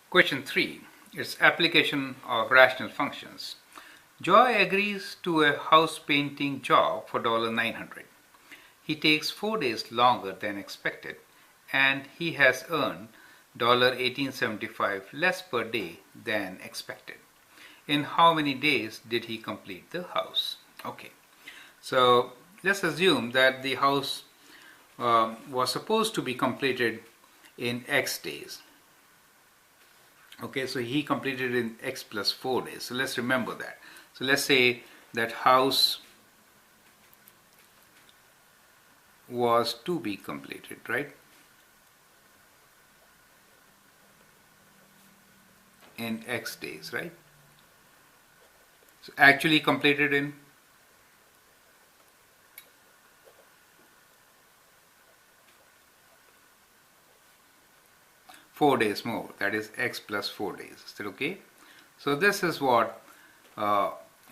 Question 3. It's application of rational functions. Joy agrees to a house painting job for $900. He takes 4 days longer than expected and he has earned $18.75 less per day than expected. In how many days did he complete the house? Okay, so let's assume that the house was supposed to be completed in X days. Okay, so he completed in X plus 4 days. So let's remember that. So let's say that house was to be completed, right? In X days, right? So actually completed in four days more, that is X plus 4 days. Is that okay? So this is what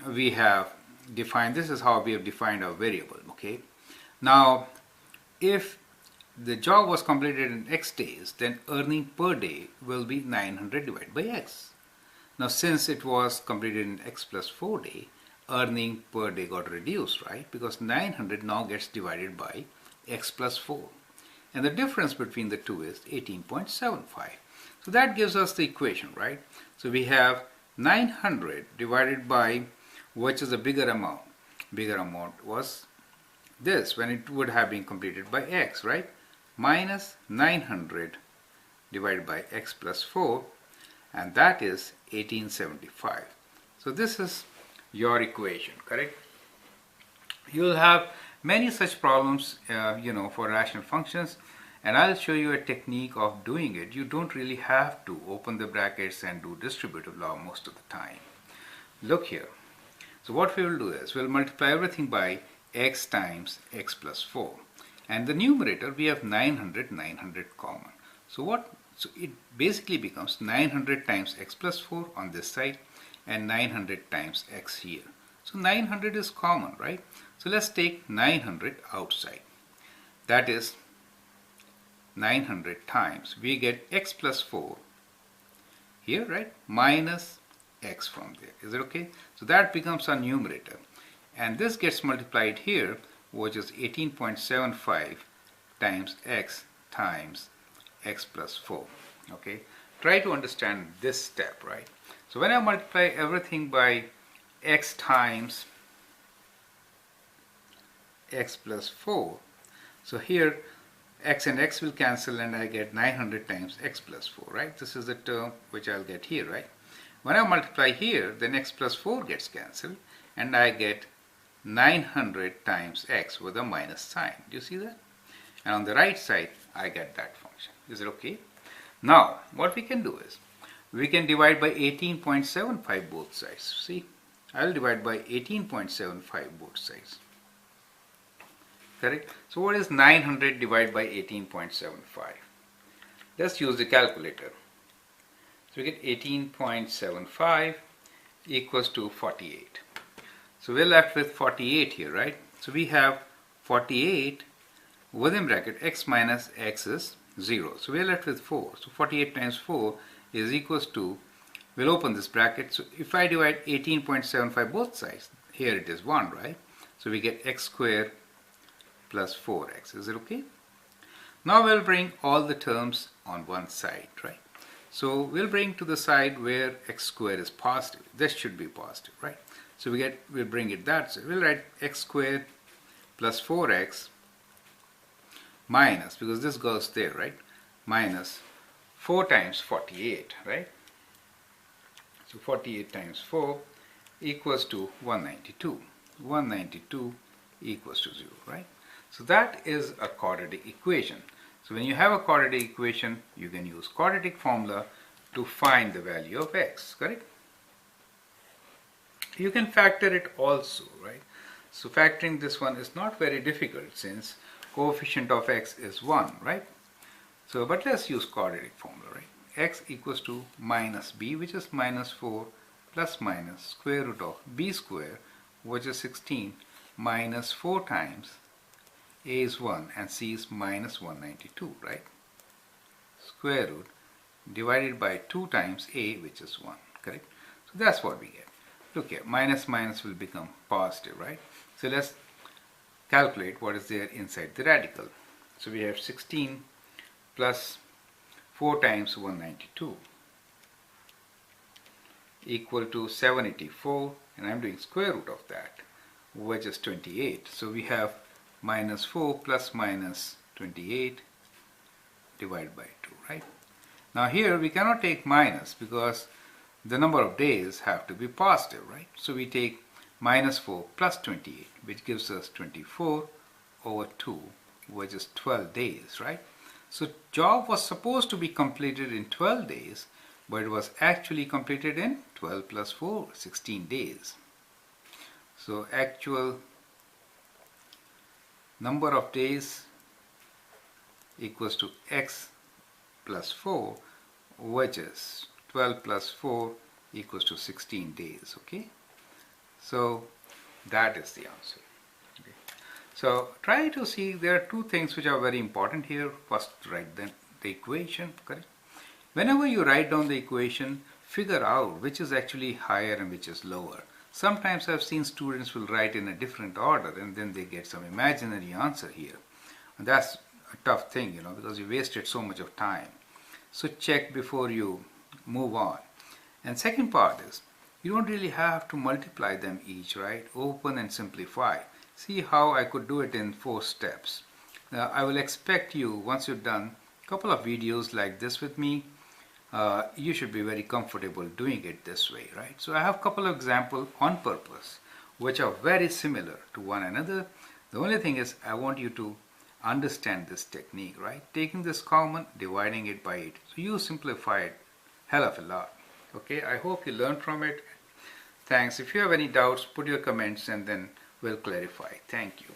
we have defined. This is how we have defined our variable. Okay. Now, if the job was completed in X days, then earning per day will be 900 divided by X. Now, since it was completed in X plus 4 day, earning per day got reduced, right? Because 900 now gets divided by X plus 4. And the difference between the two is 18.75. So that gives us the equation, right? So we have 900 divided by, which is a bigger amount. Bigger amount was this, when it would have been completed by X, right? Minus 900 divided by X plus 4, and that is 1875. So this is your equation, correct? You'll have many such problems, for rational functions, and I'll show you a technique of doing it. You don't really have to open the brackets and do distributive law most of the time. Look here. So what we will do is we'll multiply everything by X times X plus 4, and the numerator we have 900 common. So it basically becomes 900 times X plus 4 on this side and 900 times X here. So 900 is common, right? So let's take 900 outside. That is 900 times, we get X plus 4 here, right? Minus X from there. Is it okay? So that becomes our numerator. And this gets multiplied here, which is 18.75 times X plus 4. Okay? Try to understand this step, right? So when I multiply everything by X times X plus 4, so here X and X will cancel and I get 900 times X plus 4, right? This is the term which I'll get here, right? When I multiply here, then X plus 4 gets cancelled and I get 900 times X with a minus sign. Do you see that? And on the right side, I get that function. Is it okay? Now, what we can do is, we can divide by 18.75 both sides. See, I'll divide by 18.75 both sides. Correct? So what is 900 divided by 18.75? Let's use the calculator. So we get 18.75 equals to 48. So we're left with 48 here, right? So we have 48 within bracket X minus X is 0. So we're left with 4. So 48 times 4 is equals to, we'll open this bracket. So if I divide 18.75 both sides, here it is 1, right? So we get X squared plus 4X. Is it okay? Now we'll bring all the terms on one side, right? So we'll bring to the side where X squared is positive. This should be positive, right? So we'll bring it that. So we'll write X squared plus 4X minus, because this goes there, right? Minus 4 times 48, right? So 48 times 4 equals to 192. 192 equals to 0, right? So that is a quadratic equation. So when you have a quadratic equation, you can use quadratic formula to find the value of X, correct? You can factor it also, right? So factoring this one is not very difficult since coefficient of X is 1, right? So, but let's use quadratic formula, right? X equals to minus B, which is minus 4, plus minus square root of B square, which is 16, minus 4 times A is 1 and C is minus 192, right? Square root divided by 2 times a, which is 1, correct? So that's what we get. Look here, minus minus will become positive, right? So let's calculate what is there inside the radical. So we have 16 plus 4 times 192 equal to 784, and I'm doing square root of that, which is 28. So we have minus 4 plus minus 28 divided by 2, right? Now here we cannot take minus because the number of days have to be positive, right? So we take minus 4 plus 28, which gives us 24 over 2, which is 12 days, right? So job was supposed to be completed in 12 days, but it was actually completed in 12 plus 4, 16 days. So actual number of days equals to x plus 4, which is 12 plus 4 equals to 16 days, okay? So that is the answer. Okay. So try to see, there are two things which are very important here. First, write the equation, correct? Whenever you write down the equation, figure out which is actually higher and which is lower. Sometimes I've seen students will write in a different order and then they get some imaginary answer here. And that's a tough thing, you know, because you wasted so much of time. So check before you move on. And second part is, you don't really have to multiply them each, right? Open and simplify. See how I could do it in 4 steps. I will expect you, once you've done a couple of videos like this with me, you should be very comfortable doing it this way, right? So I have a couple of examples on purpose which are very similar to one another. The only thing is I want you to understand this technique, right? Taking this common, dividing it by 8. So you simplify it hell of a lot. Okay, I hope you learned from it. Thanks. If you have any doubts, put your comments and then we'll clarify. Thank you.